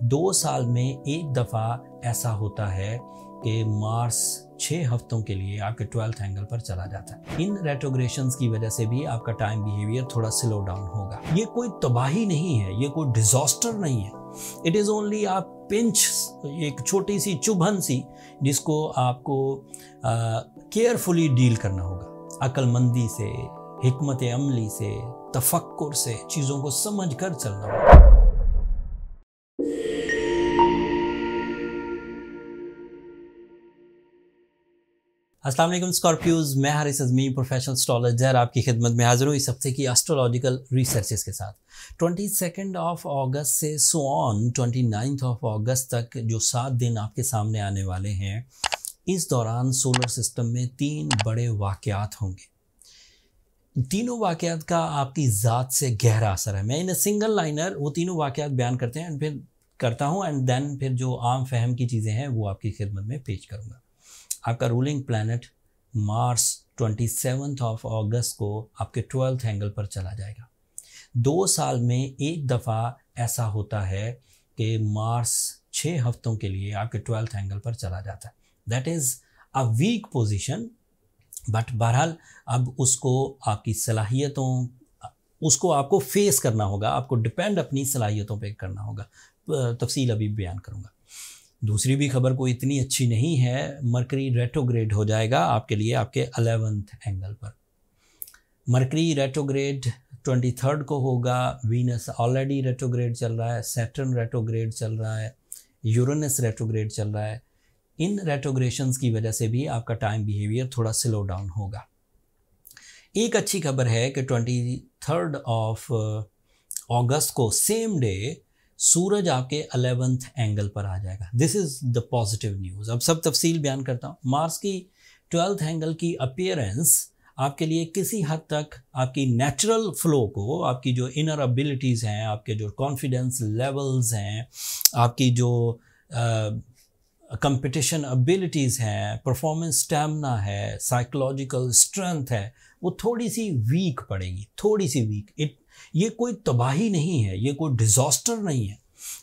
2 साल में एक दफ़ा ऐसा होता है कि मार्स 6 हफ्तों के लिए आपके 12th एंगल पर चला जाता है। इन रेट्रोग्रेशंस की वजह से भी आपका टाइम बिहेवियर थोड़ा स्लो डाउन होगा। ये कोई तबाही नहीं है, ये कोई डिजास्टर नहीं है। It is only a pinch, एक छोटी सी चुभन सी, जिसको आपको केयरफुली डील करना होगा। अक्लमंदी से, हिकमत अमली से, तफक्कुर से चीज़ों को समझ कर चलना होगा। अस्सलाम वालेकुम स्कॉर्पियोज, मैं हारिस अज़मी प्रोफेशनल एस्ट्रोलॉजर आपकी खिदमत में हाजिर हूँ इस हफ्ते की एस्ट्रोलॉजिकल रिसर्चेस के साथ। 22 अगस्त से सो ऑन 29 अगस्त तक जो 7 दिन आपके सामने आने वाले हैं, इस दौरान सोलर सिस्टम में 3 बड़े वाक़यात होंगे। तीनों वाक़यात का आपकी ज़ात से गहरा असर है। मैं इन सिंगल लाइनर वो तीनों वाक़यात बयान करते हैं फिर करता हूँ एंड देन फिर जो आम फहम की चीज़ें हैं वो आपकी खिदमत में पेश करूँगा। आपका रूलिंग प्लैनेट मार्स 27 अगस्त को आपके 12th एंगल पर चला जाएगा। 2 साल में एक दफ़ा ऐसा होता है कि मार्स 6 हफ्तों के लिए आपके 12th एंगल पर चला जाता है। That is a weak position, but बहरहाल अब उसको आपकी सलाहियतों, उसको आपको फेस करना होगा, आपको डिपेंड अपनी सलाहियतों पे करना होगा। तफसील अभी बयान करूँगा। दूसरी भी खबर कोई इतनी अच्छी नहीं है। मरकरी रेट्रोग्रेड हो जाएगा आपके लिए आपके 11th एंगल पर। मरकरी रेट्रोग्रेड 23 को होगा। वीनस ऑलरेडी रेट्रोग्रेड चल रहा है, सैटर्न रेट्रोग्रेड चल रहा है, यूरेनस रेट्रोग्रेड चल रहा है। इन रेट्रोग्रेशंस की वजह से भी आपका टाइम बिहेवियर थोड़ा स्लो डाउन होगा। एक अच्छी खबर है कि 23 अगस्त को सेम डे सूरज आपके 11th एंगल पर आ जाएगा। This is the positive news. अब सब तफसील बयान करता हूँ। मार्स की 12th एंगल की अपीयरेंस आपके लिए किसी हद तक आपकी नेचुरल फ्लो को, आपकी जो इनर एबिलिटीज़ हैं, आपके जो कॉन्फिडेंस लेवल्स हैं, आपकी जो कंपटीशन एबिलिटीज़ हैं, परफॉर्मेंस स्टैमिना है, साइकोलॉजिकल स्ट्रेंथ है, वो थोड़ी सी वीक पड़ेगी, थोड़ी सी वीक। ये कोई तबाही नहीं है, ये कोई डिजास्टर नहीं है।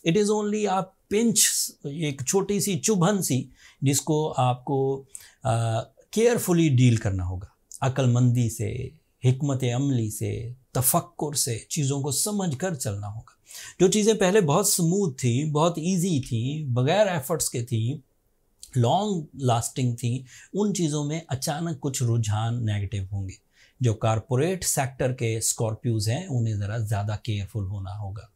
It is only a pinch, एक छोटी सी चुभन सी, जिसको आपको केयरफुली डील करना होगा। अक्लमंदी से, हिकमत अमली से, तफक्कुर से चीज़ों को समझ कर चलना होगा। जो चीज़ें पहले बहुत स्मूथ थी, बहुत इजी थी, बगैर एफर्ट्स के थी, लॉन्ग लास्टिंग थी, उन चीज़ों में अचानक कुछ रुझान नेगेटिव होंगे। जो कारपोरेट सेक्टर के स्कॉर्पियोज हैं उन्हें ज़रा ज़्यादा केयरफुल होना होगा।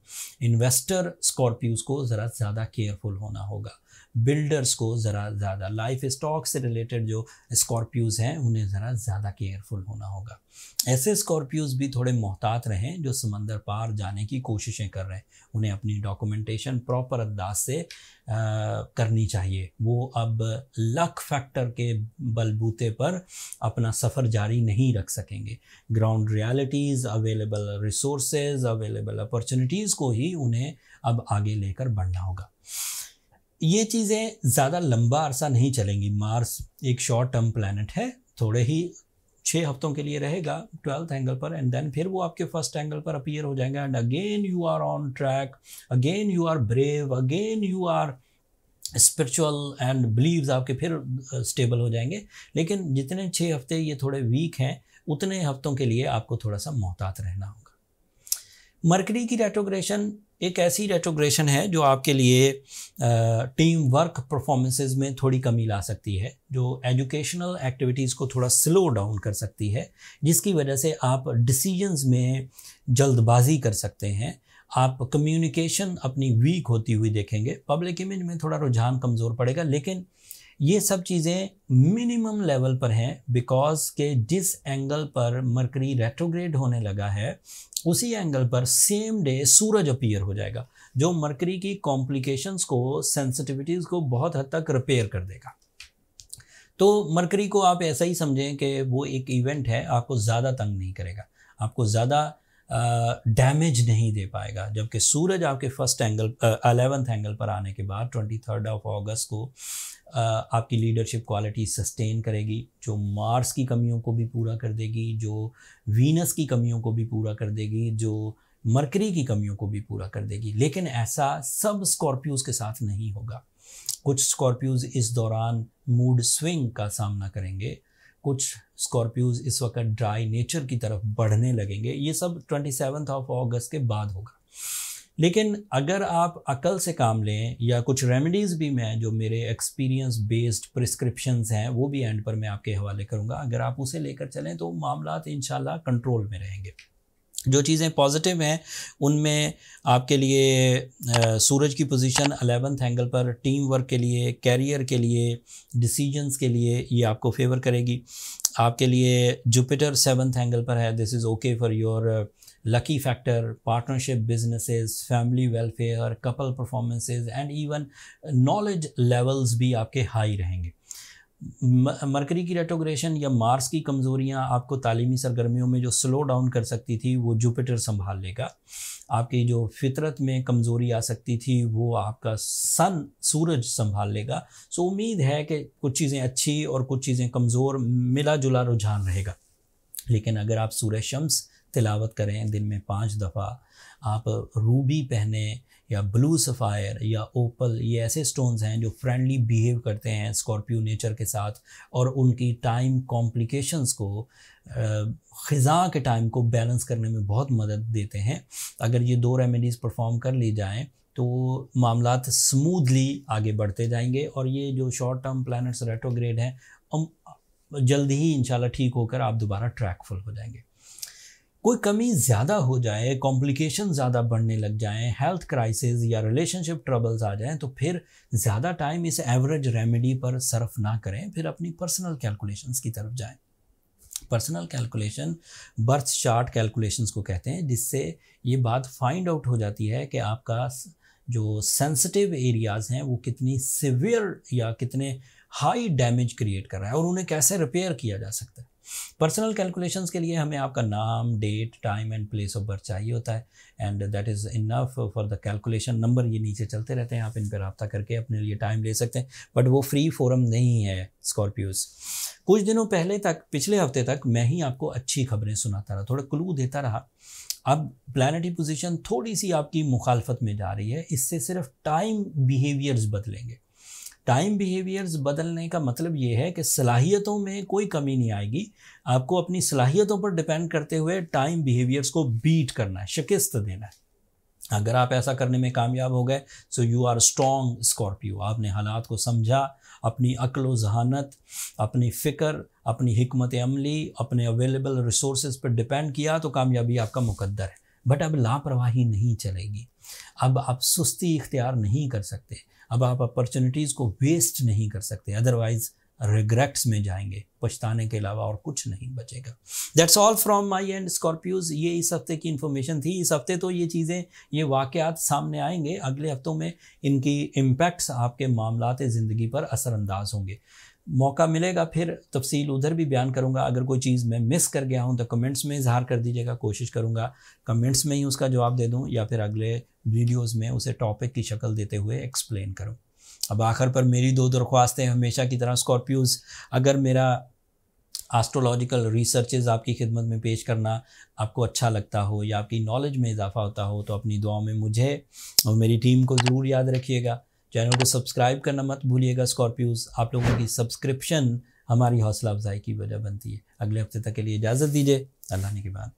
इन्वेस्टर स्कॉर्पियोज को ज़रा ज़्यादा केयरफुल होना होगा। बिल्डर्स को ज़रा ज़्यादा, लाइफ स्टॉक से रिलेटेड जो स्कॉर्पियोज हैं उन्हें ज़रा ज़्यादा केयरफुल होना होगा। ऐसे स्कॉर्पियोज भी थोड़े मोहतात रहें जो समंदर पार जाने की कोशिशें कर रहे हैं। उन्हें अपनी डॉक्यूमेंटेशन प्रॉपर अंदाज से करनी चाहिए। वो अब लक फैक्टर के बलबूते पर अपना सफ़र जारी नहीं रख सकेंगे। Ground realities, available resources, available opportunities को ही उन्हें अब आगे लेकर बढ़ना होगा। ये चीज़ें ज़्यादा लंबा अरसा नहीं चलेंगी। मार्स एक शॉर्ट टर्म प्लैनेट है, थोड़े ही 6 हफ्तों के लिए रहेगा 12th एंगल पर एंड देन फिर वो आपके 1st एंगल पर अपीयर हो जाएगा and again you are on track, again you are brave, again you are spiritual and believes आपके फिर स्टेबल हो जाएंगे। लेकिन जितने 6 हफ्ते ये थोड़े वीक हैं, उतने हफ्तों के लिए आपको थोड़ा सा मोहतात रहना होगा। मरकरी की रेट्रोग्रेशन एक ऐसी रेट्रोग्रेशन है जो आपके लिए टीम वर्क परफॉर्मेंसेस में थोड़ी कमी ला सकती है, जो एजुकेशनल एक्टिविटीज़ को थोड़ा स्लो डाउन कर सकती है, जिसकी वजह से आप डिसीजंस में जल्दबाजी कर सकते हैं। आप कम्युनिकेशन अपनी वीक होती हुई देखेंगे। पब्लिक इमेज में थोड़ा रुझान कमज़ोर पड़ेगा, लेकिन ये सब चीज़ें मिनिमम लेवल पर हैं बिकॉज के जिस एंगल पर मरकरी रेट्रोग्रेड होने लगा है उसी एंगल पर सेम डे सूरज अपीयर हो जाएगा, जो मरकरी की कॉम्प्लिकेशंस को, सेंसिटिविटीज़ को बहुत हद तक रिपेयर कर देगा। तो मरकरी को आप ऐसा ही समझें कि वो एक इवेंट है, आपको ज़्यादा तंग नहीं करेगा, आपको ज़्यादा डैमेज नहीं दे पाएगा। जबकि सूरज आपके 11th एंगल पर आने के बाद 23 अगस्त को आपकी लीडरशिप क्वालिटी सस्टेन करेगी, जो मार्स की कमियों को भी पूरा कर देगी, जो वीनस की कमियों को भी पूरा कर देगी, जो मरकरी की कमियों को भी पूरा कर देगी। लेकिन ऐसा सब स्कॉर्पियोज के साथ नहीं होगा। कुछ स्कॉर्पियोज इस दौरान मूड स्विंग का सामना करेंगे, कुछ स्कॉर्पियोज इस वक्त ड्राई नेचर की तरफ बढ़ने लगेंगे। ये सब 27 अगस्त के बाद होगा। लेकिन अगर आप अकल से काम लें, या कुछ रेमेडीज़ भी मैं जो मेरे एक्सपीरियंस बेस्ड प्रिस्क्रिप्शंस हैं वो भी एंड पर मैं आपके हवाले करूँगा, अगर आप उसे लेकर चलें तो मामलात इंशाल्लाह कंट्रोल में रहेंगे। जो चीज़ें पॉजिटिव हैं उनमें आपके लिए सूरज की पोजीशन 11th एंगल पर टीम वर्क के लिए, कैरियर के लिए, डिसीजंस के लिए ये आपको फेवर करेगी। आपके लिए जुपिटर 7th एंगल पर है, this is okay for your lucky factor, partnership, businesses, family welfare, couple performances and even knowledge levels भी आपके हाई रहेंगे। मरकरी की रेट्रोग्रेशन या मार्स की कमज़ोरियाँ आपको तालीमी सरगर्मियों में जो स्लो डाउन कर सकती थी वो जुपिटर संभाल लेगा। आपकी जो फितरत में कमज़ोरी आ सकती थी वो आपका सन सूरज संभाल लेगा। सो उम्मीद है कि कुछ चीज़ें अच्छी और कुछ चीज़ें कमज़ोर, मिला जुला रुझान रहेगा। लेकिन अगर आप सूरज शम्स तिलावत करें दिन में 5 दफ़ा, आप रूबी पहने या ब्लू सफ़ायर या ओपल, ये ऐसे स्टोन्स हैं जो फ्रेंडली बिहेव करते हैं स्कॉर्पियो नेचर के साथ और उनकी टाइम कॉम्प्लिकेशंस को, ख़िज़ा के टाइम को बैलेंस करने में बहुत मदद देते हैं। अगर ये 2 रेमेडीज़ परफॉर्म कर ली जाएं तो मामलात स्मूथली आगे बढ़ते जाएंगे और ये जो शॉर्ट टर्म प्लैनेट्स रेट्रोग्रेड हैं जल्दी ही इंशाल्लाह ठीक होकर आप दोबारा ट्रैकफुल हो जाएंगे। कोई कमी ज़्यादा हो जाए, कॉम्प्लिकेशन ज़्यादा बढ़ने लग जाएं, हेल्थ क्राइसिस या रिलेशनशिप ट्रबल्स आ जाएं, तो फिर ज़्यादा टाइम इस एवरेज रेमेडी पर सर्फ ना करें, फिर अपनी पर्सनल कैलकुलेशंस की तरफ जाएं। Personal calculation birth chart calculations को कहते हैं, जिससे ये बात फाइंड आउट हो जाती है कि आपका जो सेंसिटिव एरियाज़ हैं वो कितनी सिवियर या कितने हाई डैमेज क्रिएट कर रहा है और उन्हें कैसे रिपेयर किया जा सकता है। पर्सनल कैलकुलेशंस के लिए हमें आपका नाम, date, time and place of birth चाहिए होता है, and that is enough for the calculation. Number ये नीचे चलते रहते हैं, आप इन पर रब्ता करके अपने लिए टाइम ले सकते हैं, बट वो फ्री फोरम नहीं है स्कॉर्पियोज। कुछ दिनों पहले तक, पिछले हफ्ते तक मैं ही आपको अच्छी खबरें सुनाता रहा, थोड़ा क्लू देता रहा। अब प्लैनेटरी पोजीशन थोड़ी सी आपकी मुखालफत में जा रही है, इससे सिर्फ टाइम बिहेवियर्स बदलेंगे। टाइम बिहेवियर्स बदलने का मतलब ये है कि सलाहियतों में कोई कमी नहीं आएगी, आपको अपनी सलाहियतों पर डिपेंड करते हुए टाइम बिहेवियर्स को बीट करना है, शिकस्त देना है। अगर आप ऐसा करने में कामयाब हो गए so you are strong Scorpio. आपने हालात को समझा, अपनी अक्ल व जहानत, अपनी फ़िक्र, अपनी हिकमत अमली, अपने अवेलेबल रिसोर्सेज पर डिपेंड किया तो कामयाबी आपका मुकद्दर है। बट अब लापरवाही नहीं चलेगी, अब आप सुस्ती इख्तियार नहीं कर सकते, अब आप अपॉर्चुनिटीज़ को वेस्ट नहीं कर सकते, अदरवाइज़ रिग्रेट्स में जाएंगे, पछताने के अलावा और कुछ नहीं बचेगा। That's all from my and Scorpios. ये इस हफ्ते की इन्फॉर्मेशन थी। इस हफ्ते तो ये चीज़ें, ये वाक़यात सामने आएंगे, अगले हफ्तों में इनकी इम्पैक्ट्स आपके मामलात ज़िंदगी पर असरअंदाज होंगे। मौका मिलेगा फिर तफसील उधर भी बयान करूँगा। अगर कोई चीज़ मैं मिस कर गया हूँ तो कमेंट्स में इजहार कर दीजिएगा, कोशिश करूँगा कमेंट्स में ही उसका जवाब दे दूँ या फिर अगले वीडियोज़ में उसे टॉपिक की शक्ल देते हुए एक्सप्लेन करूँ। अब आखिर पर मेरी 2 दरख्वास्तें हमेशा की तरह स्कॉर्पियोज़, अगर मेरा एस्ट्रोलॉजिकल रिसर्चेज आपकी खिदमत में पेश करना आपको अच्छा लगता हो या आपकी नॉलेज में इजाफा होता हो तो अपनी दुआओं में मुझे और मेरी टीम को ज़रूर याद रखिएगा। चैनल को सब्सक्राइब करना मत भूलिएगा स्कॉर्पियोज़। आप लोगों की सब्सक्रिप्शन हमारी हौसला अफजाई की वजह बनती है। अगले हफ्ते तक के लिए इजाज़त दीजिए। अल्लाह ने के बाद।